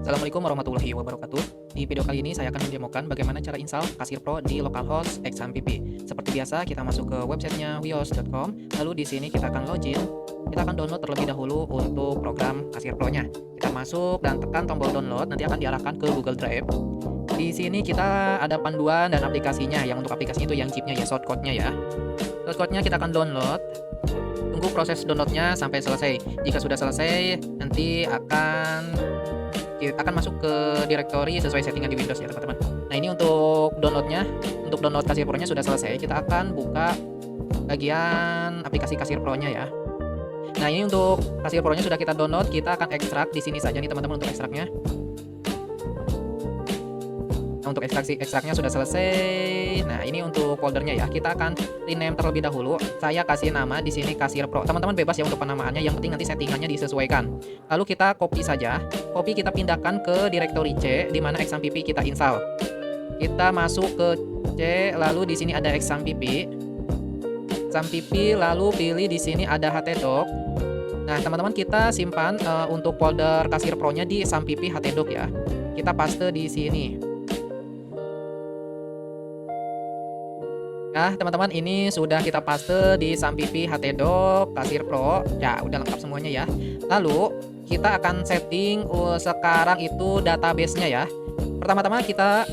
Assalamualaikum warahmatullahi wabarakatuh. Di video kali ini saya akan mendemokan bagaimana cara install Kasir Pro di localhost XAMPP. Seperti biasa, kita masuk ke websitenya wios.com. Lalu di sini kita akan login. Kita akan download terlebih dahulu untuk program Kasir Pro-nya. Kita masuk dan tekan tombol download, nanti akan diarahkan ke Google Drive. Di sini kita ada panduan dan aplikasinya. Yang untuk aplikasinya itu yang chipnya ya, shortcode-nya ya. Shortcode-nya kita akan download. Tunggu proses downloadnya sampai selesai. Jika sudah selesai, nanti akan masuk ke directory sesuai settingan di Windows ya teman-teman. Nah ini untuk downloadnya, untuk download Kasir Pro-nya sudah selesai. Kita akan buka bagian aplikasi Kasir Pro-nya ya. Nah ini untuk Kasir Pro-nya sudah kita download, kita akan ekstrak di sini saja nih teman-teman untuk ekstraknya. Nah untuk ekstraknya sudah selesai. Nah ini untuk foldernya ya. Kita akan rename terlebih dahulu. Saya kasih nama di sini Kasir Pro. Teman-teman bebas ya untuk penamaannya. Yang penting nanti settingannya disesuaikan. Lalu kita copy saja. Copy kita pindahkan ke directory C di mana XAMPP kita install. Kita masuk ke C, lalu di sini ada XAMPP. XAMPP lalu pilih di sini ada htdoc. Nah, teman-teman kita simpan untuk folder Kasir Pro-nya di XAMPP htdoc ya. Kita paste di sini. Nah, teman-teman ini sudah kita paste di XAMPP htdoc Kasir Pro. Ya, udah lengkap semuanya ya. Lalu kita akan setting sekarang itu database-nya ya. Pertama-tama kita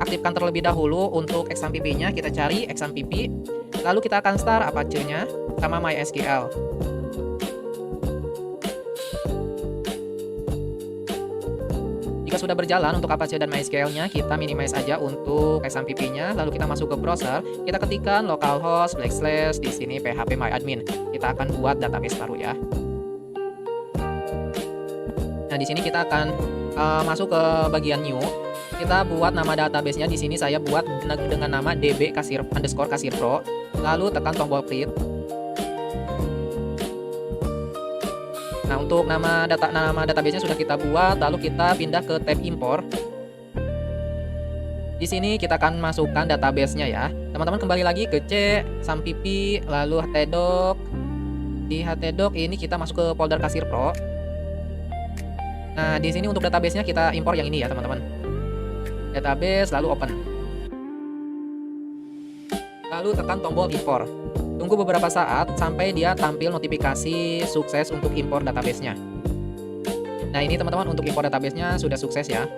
aktifkan terlebih dahulu untuk XAMPP-nya. Kita cari XAMPP. Lalu kita akan start Apache-nya sama MySQL. Jika sudah berjalan untuk Apache dan MySQL-nya, kita minimize aja untuk XAMPP-nya. Lalu kita masuk ke browser, kita ketikkan localhost / di sini phpMyAdmin. Kita akan buat database baru ya. Nah, di sini kita akan masuk ke bagian new. Kita buat nama database-nya di sini saya buat dengan nama db_kasir_pro. Lalu tekan tombol create. Nah, untuk nama database-nya sudah kita buat, lalu kita pindah ke tab import. Di sini kita akan masukkan database-nya ya. Teman-teman kembali lagi ke C, XAMPP, lalu htdoc. Di htdoc ini kita masuk ke folder Kasir Pro. Nah, di sini untuk database-nya kita impor yang ini ya, teman-teman. Database lalu open. Lalu tekan tombol import. Tunggu beberapa saat sampai dia tampil notifikasi sukses untuk impor database-nya. Nah, ini teman-teman untuk impor database-nya sudah sukses ya.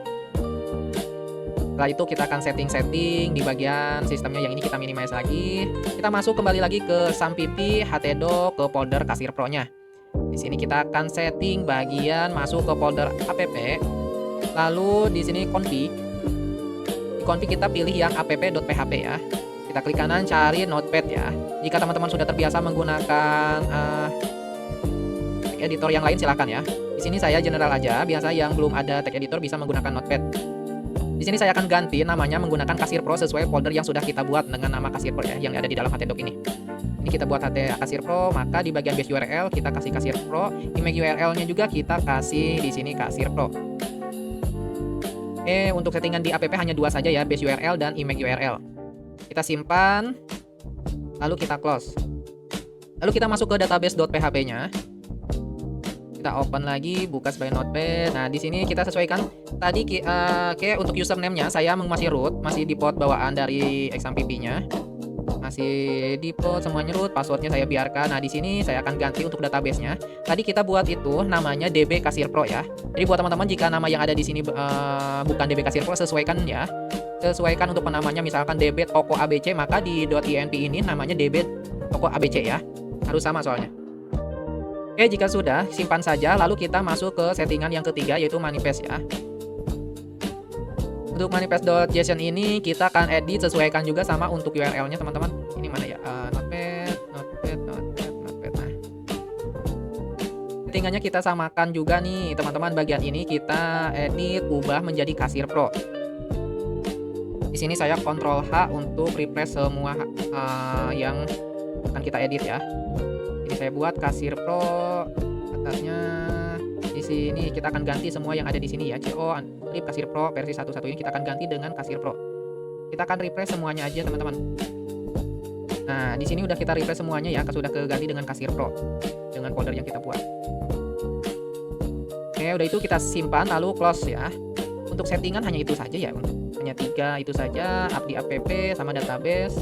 Setelah itu kita akan setting di bagian sistemnya yang ini kita minimize lagi. Kita masuk kembali lagi ke XAMPP htdoc ke folder Kasir Pro-nya. Di sini kita akan setting bagian masuk ke folder app. Lalu di sini config. Di config kita pilih yang app.php ya. Kita klik kanan cari notepad ya. Jika teman-teman sudah terbiasa menggunakan tag editor yang lain silakan ya. Di sini saya general aja, biasa yang belum ada tag editor bisa menggunakan notepad. Di sini saya akan ganti namanya menggunakan Kasir Pro sesuai folder yang sudah kita buat dengan nama Kasir Pro ya, yang ada di dalam htdoc ini. Ini kita buat Kasir Pro, maka di bagian base URL kita kasih Kasir Pro, email URL-nya juga kita kasih di sini Kasir Pro. Oke, untuk settingan di app hanya dua saja ya, base URL dan email URL. Kita simpan, lalu kita close. Lalu kita masuk ke database.php-nya. Kita open lagi, buka sebagai notepad. Nah, di sini kita sesuaikan tadi untuk username-nya saya masih root, masih default bawaan dari XAMPP-nya. Masih default semuanya root, passwordnya saya biarkan. Nah, di sini saya akan ganti untuk database-nya. Tadi kita buat itu namanya DB Kasir Pro ya. Jadi buat teman-teman jika nama yang ada di sini bukan DB Kasir Pro, sesuaikan ya. Sesuaikan untuk penamanya, misalkan DB Toko ABC, maka di .inp ini namanya DB Toko ABC ya. Harus sama soalnya. Oke, jika sudah, simpan saja. Lalu kita masuk ke settingan yang ketiga yaitu manifest ya. Untuk manifest.json ini kita akan edit sesuaikan juga sama untuk URL-nya teman-teman. Ini mana ya? Notepad. Nah. Settingannya kita samakan juga nih teman-teman. Bagian ini kita edit, ubah menjadi Kasir Pro. Di sini saya Ctrl H untuk refresh semua yang akan kita edit ya. Ini saya buat Kasir Pro, atasnya di sini kita akan ganti semua yang ada di sini ya. CO Trip Kasir Pro versi 11 ini kita akan ganti dengan Kasir Pro. Kita akan refresh semuanya aja teman-teman. Nah, di sini udah kita refresh semuanya ya, sudah keganti dengan Kasir Pro dengan folder yang kita buat. Oke, Oke, udah itu kita simpan lalu close ya. Untuk settingan hanya itu saja ya, hanya 3 itu saja, di app sama database.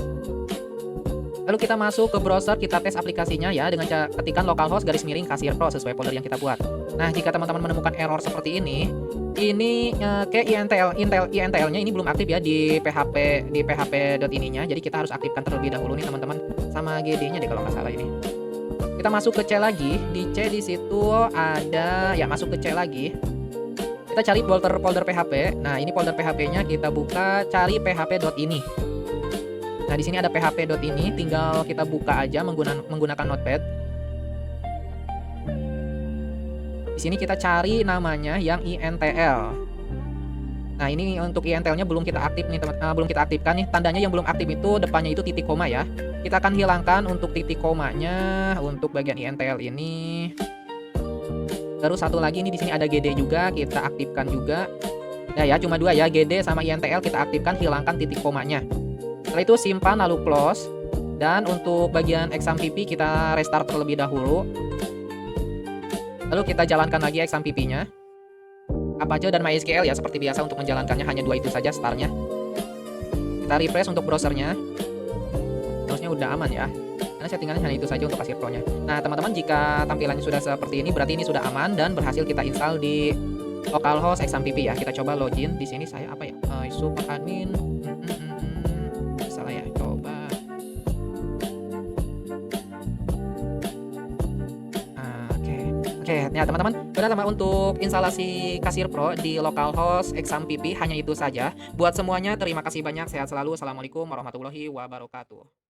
Lalu kita masuk ke browser, kita tes aplikasinya ya dengan ketikan localhost garis miring Kasir Pro sesuai folder yang kita buat. Nah, jika teman-teman menemukan error seperti ini kayak INTL-nya ini belum aktif ya di php.ininya. Jadi kita harus aktifkan terlebih dahulu nih teman-teman, sama GD-nya deh kalau nggak salah ini. Kita masuk ke C lagi, di C di situ ada ya, masuk ke C lagi. Kita cari folder PHP. Nah, ini folder PHP-nya kita buka, cari php.ini. Nah, di sini ada php.ini, tinggal kita buka aja menggunakan notepad. Di sini kita cari namanya yang INTL. Nah, ini untuk INTL-nya belum kita aktif nih, belum kita aktifkan nih. Tandanya yang belum aktif itu depannya itu titik koma ya. Kita akan hilangkan untuk titik komanya untuk bagian INTL ini. Terus satu lagi ini di sini ada GD juga, kita aktifkan juga. Nah, ya cuma 2 ya, GD sama INTL kita aktifkan, hilangkan titik komanya. Setelah itu simpan lalu close. Dan untuk bagian XAMPP kita restart terlebih dahulu. Lalu kita jalankan lagi XAMPP-nya. Apache dan MySQL ya seperti biasa, untuk menjalankannya hanya 2 itu saja startnya. Kita refresh untuk browsernya. Harusnya udah aman ya. Karena settingannya hanya itu saja untuk Kasir Pro-nya. Nah, teman-teman, jika tampilannya sudah seperti ini berarti ini sudah aman dan berhasil kita install di localhost XAMPP ya. Kita coba login. Di sini saya apa ya? Super admin. Salah ya, coba. Oke, ya teman-teman, udah sama untuk instalasi Kasir Pro di localhost XAMPP hanya itu saja. Buat semuanya terima kasih banyak, sehat selalu. Assalamualaikum warahmatullahi wabarakatuh.